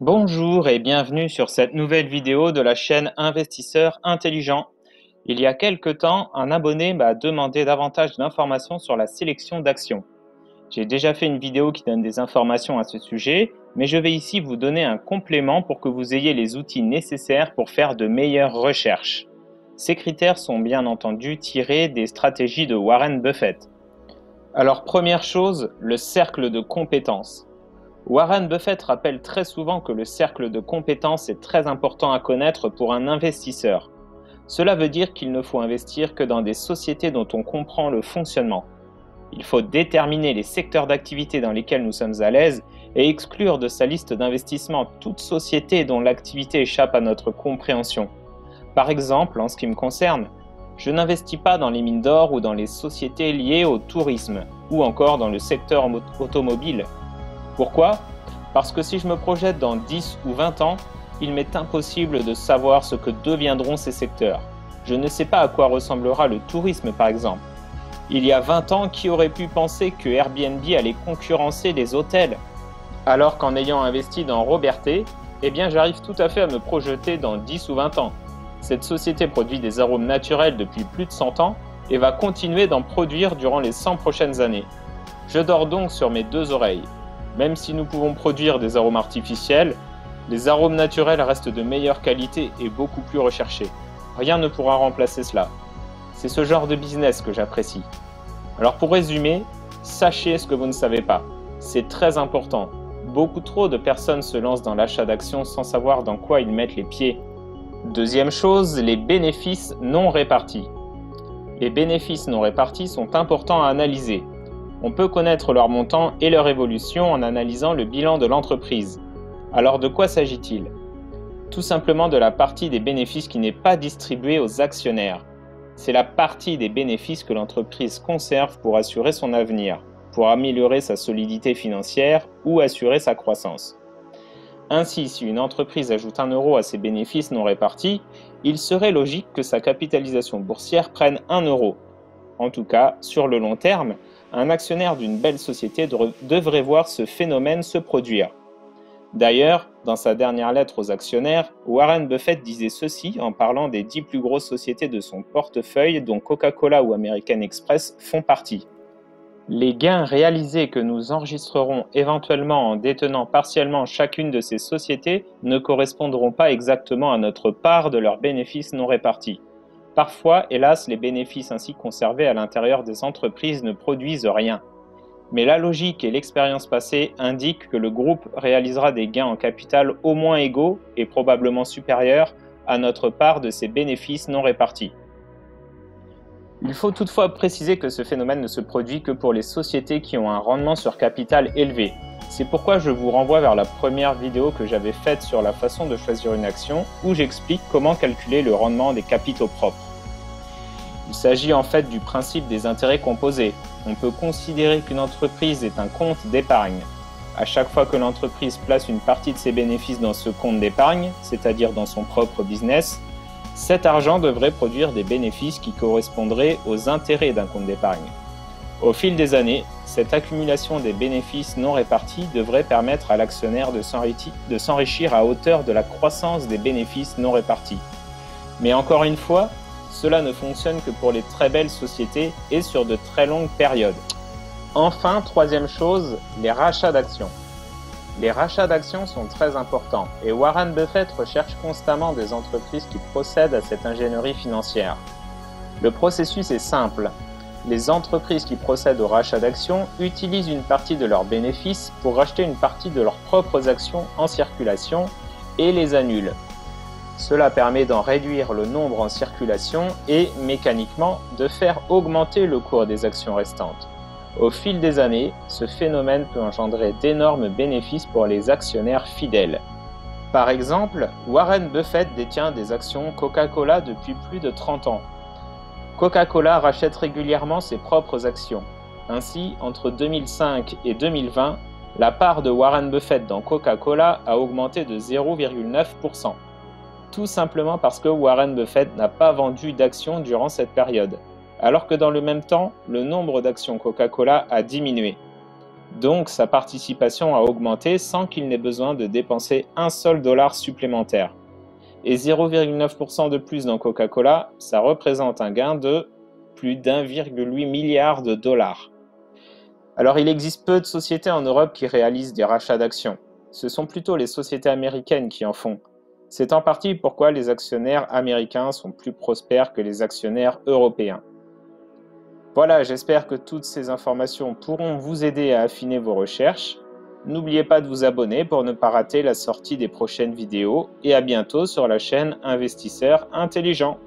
Bonjour et bienvenue sur cette nouvelle vidéo de la chaîne Investisseurs Intelligents. Il y a quelque temps, un abonné m'a demandé davantage d'informations sur la sélection d'actions. J'ai déjà fait une vidéo qui donne des informations à ce sujet, mais je vais ici vous donner un complément pour que vous ayez les outils nécessaires pour faire de meilleures recherches. Ces critères sont bien entendu tirés des stratégies de Warren Buffett. Alors première chose, le cercle de compétences. Warren Buffett rappelle très souvent que le cercle de compétences est très important à connaître pour un investisseur. Cela veut dire qu'il ne faut investir que dans des sociétés dont on comprend le fonctionnement. Il faut déterminer les secteurs d'activité dans lesquels nous sommes à l'aise et exclure de sa liste d'investissement toute société dont l'activité échappe à notre compréhension. Par exemple, en ce qui me concerne, je n'investis pas dans les mines d'or ou dans les sociétés liées au tourisme, ou encore dans le secteur automobile. Pourquoi? Parce que si je me projette dans 10 ou 20 ans, il m'est impossible de savoir ce que deviendront ces secteurs. Je ne sais pas à quoi ressemblera le tourisme par exemple. Il y a 20 ans, qui aurait pu penser que Airbnb allait concurrencer les hôtels? Alors qu'en ayant investi dans Robertet, j'arrive tout à fait à me projeter dans 10 ou 20 ans. Cette société produit des arômes naturels depuis plus de 100 ans et va continuer d'en produire durant les 100 prochaines années. Je dors donc sur mes deux oreilles. Même si nous pouvons produire des arômes artificiels, les arômes naturels restent de meilleure qualité et beaucoup plus recherchés. Rien ne pourra remplacer cela. C'est ce genre de business que j'apprécie. Alors pour résumer, sachez ce que vous ne savez pas. C'est très important. Beaucoup trop de personnes se lancent dans l'achat d'actions sans savoir dans quoi ils mettent les pieds. Deuxième chose, les bénéfices non répartis. Les bénéfices non répartis sont importants à analyser. On peut connaître leur montant et leur évolution en analysant le bilan de l'entreprise. Alors de quoi s'agit-il? Tout simplement de la partie des bénéfices qui n'est pas distribuée aux actionnaires. C'est la partie des bénéfices que l'entreprise conserve pour assurer son avenir, pour améliorer sa solidité financière ou assurer sa croissance. Ainsi, si une entreprise ajoute 1 euro à ses bénéfices non répartis, il serait logique que sa capitalisation boursière prenne 1 euro. En tout cas, sur le long terme, un actionnaire d'une belle société devrait voir ce phénomène se produire. D'ailleurs, dans sa dernière lettre aux actionnaires, Warren Buffett disait ceci en parlant des 10 plus grosses sociétés de son portefeuille dont Coca-Cola ou American Express font partie. Les gains réalisés que nous enregistrerons éventuellement en détenant partiellement chacune de ces sociétés ne correspondront pas exactement à notre part de leurs bénéfices non répartis. Parfois, hélas, les bénéfices ainsi conservés à l'intérieur des entreprises ne produisent rien. Mais la logique et l'expérience passée indiquent que le groupe réalisera des gains en capital au moins égaux et probablement supérieurs à notre part de ces bénéfices non répartis. Il faut toutefois préciser que ce phénomène ne se produit que pour les sociétés qui ont un rendement sur capital élevé. C'est pourquoi je vous renvoie vers la première vidéo que j'avais faite sur la façon de choisir une action, où j'explique comment calculer le rendement des capitaux propres. Il s'agit en fait du principe des intérêts composés. On peut considérer qu'une entreprise est un compte d'épargne. À chaque fois que l'entreprise place une partie de ses bénéfices dans ce compte d'épargne, c'est-à-dire dans son propre business, cet argent devrait produire des bénéfices qui correspondraient aux intérêts d'un compte d'épargne. Au fil des années, cette accumulation des bénéfices non répartis devrait permettre à l'actionnaire de s'enrichir à hauteur de la croissance des bénéfices non répartis. Mais encore une fois, cela ne fonctionne que pour les très belles sociétés et sur de très longues périodes. Enfin, troisième chose, les rachats d'actions. Les rachats d'actions sont très importants et Warren Buffett recherche constamment des entreprises qui procèdent à cette ingénierie financière. Le processus est simple. Les entreprises qui procèdent au rachat d'actions utilisent une partie de leurs bénéfices pour racheter une partie de leurs propres actions en circulation et les annulent. Cela permet d'en réduire le nombre en circulation et, mécaniquement, de faire augmenter le cours des actions restantes. Au fil des années, ce phénomène peut engendrer d'énormes bénéfices pour les actionnaires fidèles. Par exemple, Warren Buffett détient des actions Coca-Cola depuis plus de 30 ans. Coca-Cola rachète régulièrement ses propres actions. Ainsi, entre 2005 et 2020, la part de Warren Buffett dans Coca-Cola a augmenté de 0,9%. Tout simplement parce que Warren Buffett n'a pas vendu d'actions durant cette période, alors que dans le même temps, le nombre d'actions Coca-Cola a diminué. Donc sa participation a augmenté sans qu'il n'ait besoin de dépenser un seul dollar supplémentaire. Et 0,9% de plus dans Coca-Cola, ça représente un gain de plus d'1,8 milliard de dollars. Alors il existe peu de sociétés en Europe qui réalisent des rachats d'actions. Ce sont plutôt les sociétés américaines qui en font. C'est en partie pourquoi les actionnaires américains sont plus prospères que les actionnaires européens. Voilà, j'espère que toutes ces informations pourront vous aider à affiner vos recherches. N'oubliez pas de vous abonner pour ne pas rater la sortie des prochaines vidéos et à bientôt sur la chaîne Investisseurs Intelligents.